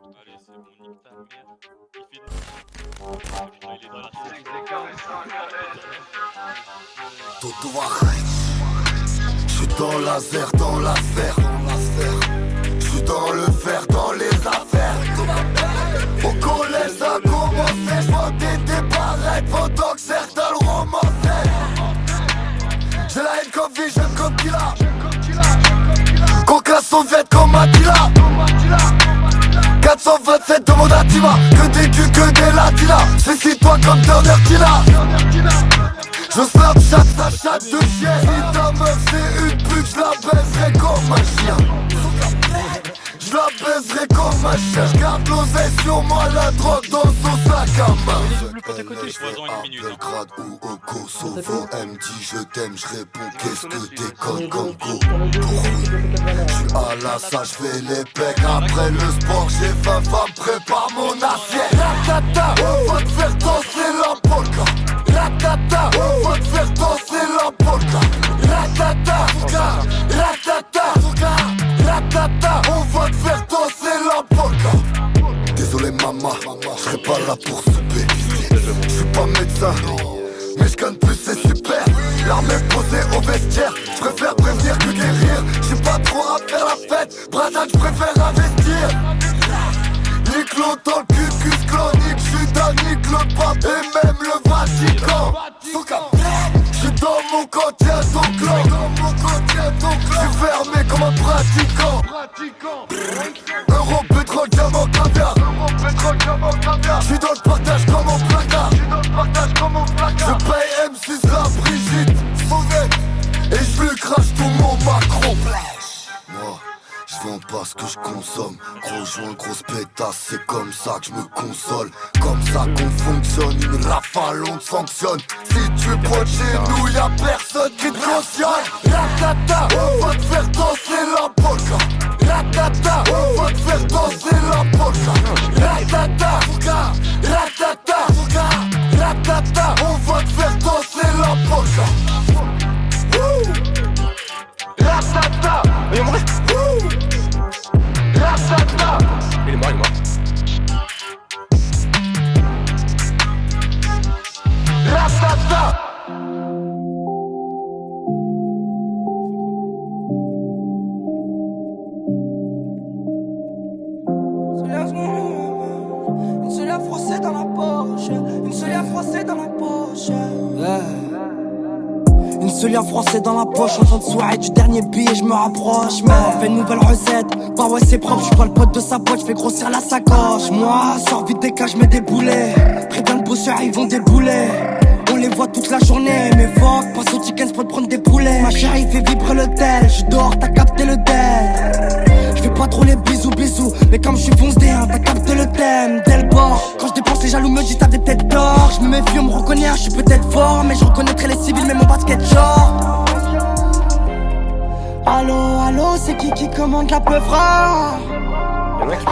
Allez, c'est bon, nique ta mère. Il fait putain, il est dans la J'suis dans laser, dans la sphère. J'suis dans le fer, dans les affaires. Au collège ça a commencé, j'vendais des barrettes pendant que certains le romançaient. J'ai la haine comme vie, j'aime comme Killa. Coca soviète comme Attila. 427 demande à Tima. Que des culs, que des latinas. Suicide-toi comme Turner Tina. Je Snapchat sa chatte de chien. Si ta meuf c'est une pute, j'la baiserai comme un chien. J'la baiserai comme un chien. J'garde l'oseille sur moi, la drogue dans son sac à main. Belgrade ou au Kosovo, elle me dit je t'aime, j'réponds qu'est-ce que t'es conne comme go. J'suis à la salle, j'fais les pecs. Après le sport, j'ai faim, femme, prépare mon assiette. Ratata, on va te faire danser la polka. Ratata, on va te faire danser la polka. Ratata, ratata, ratata, on va te faire danser la polka. Désolé maman, j'serai pas là pour souper. J'suis pas médecin, mais j'gagne plus c'est super. L'armée posée au vestiaire, j'préfère prévenir que guérir. J'suis pas trop à faire la fête, bradage j'préfère investir. Nique l'eau dans le cul, clonique, j'suis d'un nique le pape et même le Vatican. J'suis dans mon quotidien, ton clan. J'suis fermé comme un pratiquant. Euro, pétrole, diamant, caviar. J'suis dans le partage comme mon placard. Je paye M6 la Brigitte et j'lui crache tout mon Macron. Moi, j'vends pas ce que j'consomme. Gros joint, grosse pétasse, c'est comme ça que j'me console. Comme ça qu'on fonctionne, une rafale on te sanctionne. Si tu prends chez nous, y'a personne qui te cautionne. Ratata, on va te faire danser la polka. Ratata, on va te faire danser la polka. Ratata, ratata, ratata, on va te faire danser la polka. Ratata, il est mort. ratata. Il est mort. Ratata. Une seule froissée dans la poche, une seule froissée dans la poche. Une seule froissée dans la poche, en train de soirée du dernier billet, je me rapproche. Mais fais une nouvelle recette, bah ouais c'est propre, je vois le pote de sa pote, je fais grossir la sacoche. Moi, sors vite des cas, je mets des boulets. Préviens le bosseur, ils vont débouler. On les voit toute la journée, mais fuck, passe au chicken spot prendre des poulets. Ma chérie fait vibrer le tel, je dors, t'as capté le del. Je fais pas trop les bisous, mais comme je suis fonce D1, t'as capté le thème, dès le bord. Quand je dépense, les jaloux me disent t'avais peut-être tort. Je me méfie, on me reconnaît, je suis peut-être fort, mais je reconnaîtrai les civils, mais mon basket short. Allô, c'est qui commande la peuvra?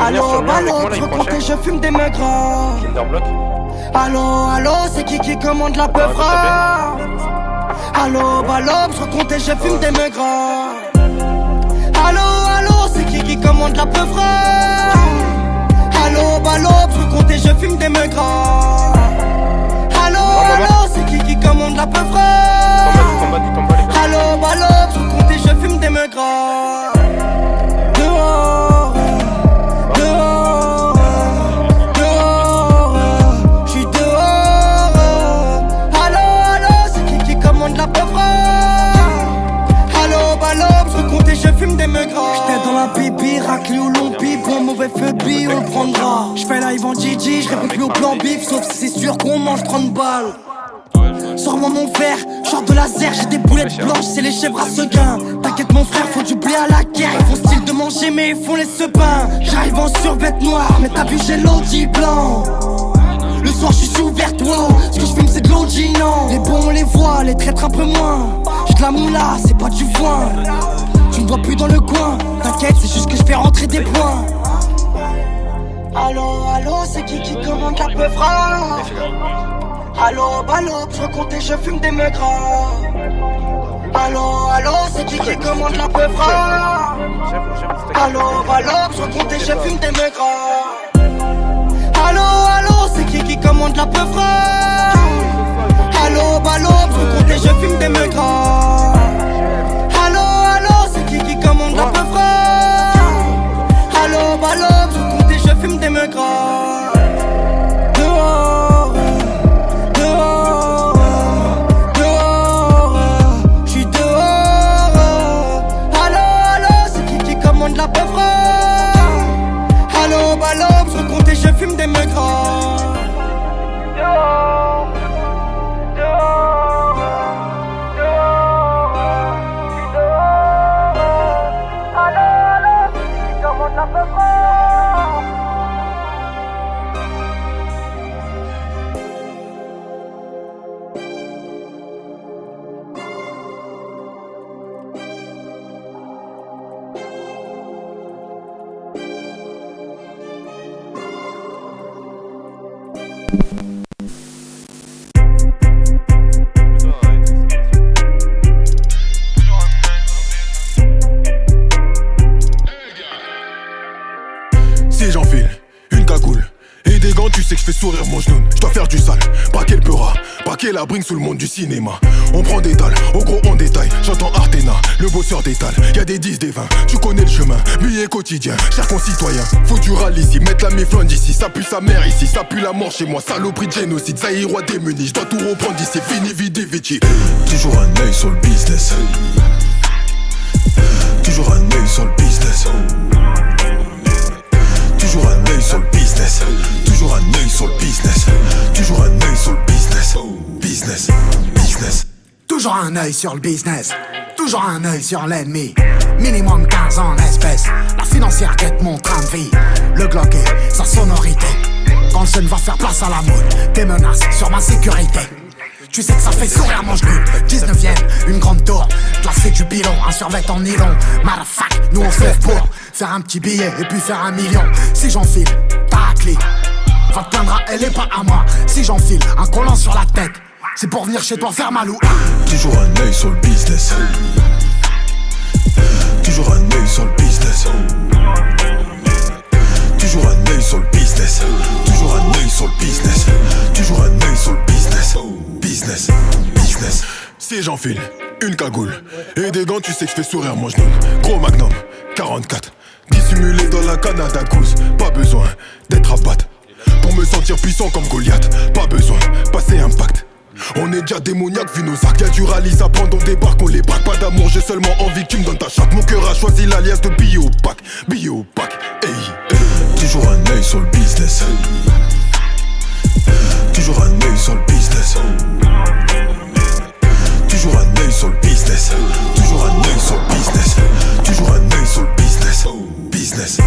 Allô, je compte et je fume des maigres. Allô, c'est qui commande la peuvra? Allô, je compte et je fume des maigres. Allô, c'est qui commande la peuvra? Allô, je compte et je fume des maigres. Allô, c'est qui commande la peuvra? Allô, je compte et je fume des maigres. Dehors, j'suis dehors. Allô, c'est qui commande la peuvra? Allô, je compte et je fume des maigres. J'étais dans la bibi, raclée ou long bip, bon mauvais phobie, on le prendra. J'fais live en Gigi, j'réponds plus au plan bif, sauf si c'est sûr qu'on mange 30 balles. Sors-moi mon verre, genre de laser, j'ai des boulettes blanches, c'est les chèvres à Seguin. T'inquiète mon frère, faut du blé à la guerre. Ils font style de manger mais ils font les sepains. J'arrive en survêt noir, mais t'as vu j'ai l'audi blanc. Le soir je suis ouvert, wow. Ce que je fume c'est de l'OG, non. Les bons on les voit, les traîtres un peu moins. J'ai de la moula, c'est pas du foin. Tu me vois plus dans le coin, t'inquiète c'est juste que je fais rentrer des points. Allô, c'est qui commande la peuvra? Allô, je compte et je fume des maigres. Allô, c'est qui commande la peu fra? Allô, je compte et je fume des maigres. Allô, c'est qui commande la peu fra? Allô, je compte et je fume des maigres. Allô, c'est qui commande la peu fra? Allô, je compte et je fume des maigres. Dehors, j'suis dehors. Allô, c'est qui commande la peu fra? Allô, je compte et je fume des maigres. Si j'enfile une cagoule et des gants, tu sais que je fais sourire mon genou. Je dois faire du sale, braquer le peura, braquer la bringue sous le monde du cinéma. On prend des dalles, au gros on détaille. J'entends Artena, le bosseur d'étal. Y'a des 10, des 20, tu connais le chemin. Billet quotidien, cher concitoyen. Faut du râle ici, mettre la méflonde ici. Ça pue sa mère ici, ça pue la mort chez moi. Saloperie de génocide, ça y est roi démuni. Je dois tout reprendre ici, fini vidi vici. Toujours un œil sur le business. Toujours un œil sur le business. Toujours un œil sur le business. Toujours un œil sur le business. Toujours un œil sur le business. Business. Toujours un œil sur le business. Toujours un œil sur l'ennemi. Minimum 15 ans en espèces. La financière guette mon train de vie. Le Glock et sa sonorité. Quand le jeune va faire place à la mode, des menaces sur ma sécurité. Tu sais que ça fait sourire mon genou. 19ème, une grande tour. Placé du pilon, un survêt en nylon. Motherfuck, nous on se lève pour faire un petit billet et puis faire 1 million. Si j'enfile, ta clé va te plaindre à elle et pas à moi. Si j'enfile un collant sur la tête, c'est pour venir chez toi faire mal ou. Toujours un œil sur le business. Toujours un œil sur le business. Toujours un œil sur le business. Toujours un œil sur le business. Toujours un œil sur le business. Business. Si j'enfile une cagoule et des gants, tu sais que je fais sourire mon genou. Gros magnum, 44. Dissimulé dans la Canada Goose. Pas besoin d'être à battre pour me sentir puissant comme Goliath. Pas besoin, passer impact. On est déjà démoniaque vu nos actes. Y'a du rallye, ça prend, on débarque, on les braque. Pas d'amour, j'ai seulement envie que tu me donnes ta chatte. Mon cœur a choisi l'alias de Biopac. Hey. Toujours un œil sur le business. Toujours un œil sur le business. Toujours un œil sur le business. Toujours un œil sur le business. Toujours un œil sur le business. Business.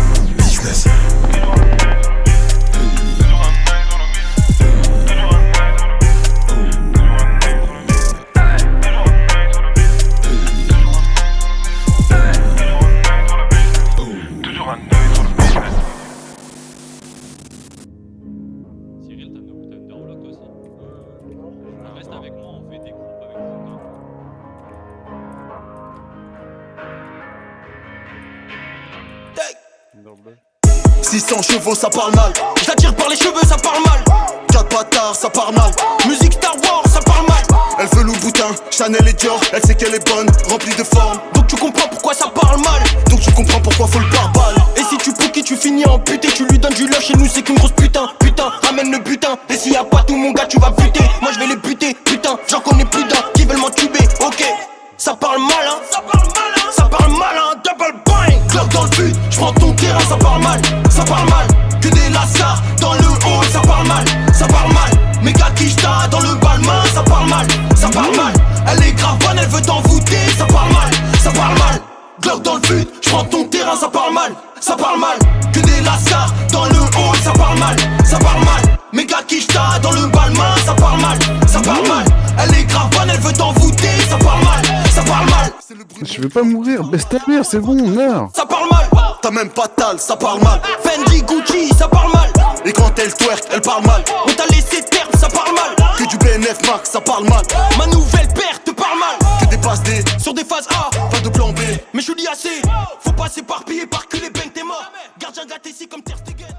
Cyril, t'as une Underlock toi aussi? Reste avec moi, on fait des groupes avec les 600 chevaux ça parle mal. J'attire par les cheveux ça parle mal. 4 bâtards ça parle mal. Musique Star Wars ça parle mal. Elle veut Louboutin, Chanel et Dior. Elle sait qu'elle est bonne, remplie de forme. Donc tu comprends pourquoi ça parle mal. Donc tu comprends pourquoi faut le pare-balles. Et si tu pouquis tu finis en puté. Tu lui donnes du love, chez nous c'est qu'une grosse putain. Putain, ramène le butin. Et s'il y a pas tout mon gars tu vas buter. Moi je vais les buter, putain. J'en connais plus d'un qui veulent m'entuber. Ok, ça parle mal hein. Ça parle mal hein. Double bang. Glock dans le but, j'prends ton terrain, ça parle mal. Ça parle mal, que des lascars dans le hall, ça parle mal. Ça parle mal, méga quicheta dans le balmain, ça parle mal. Ça parle mal, elle est grave bonne, elle veut t'envoûter, ça parle mal. Ça parle mal, Glock dans le but, j'prends ton terrain, ça parle mal. Ça parle mal, que des lascars dans le hall, ça parle mal. Ça parle mal, méga quicheta dans le balmain, ça parle mal. Ça parle mal, elle est grave bonne, elle veut t'envoûter, ça parle mal. Ça parle mal. Je vais pas mourir, baisse ta mère, c'est bon, meurs. Ça parle mal, t'as même pas de tal, ça parle mal. Fendi, Gucci, ça parle mal. Et quand elle twerk, elle parle mal. On t'a laissé terme, ça parle mal. Que du BNF Max, ça parle mal. Ma nouvelle paire te parle mal. Que des passe D sur des phases A, pas de plan B. Mais je suis lié assez, faut pas s'éparpiller, par que les bangs t'es mort. Gardien gâté ici comme Ter Stegen.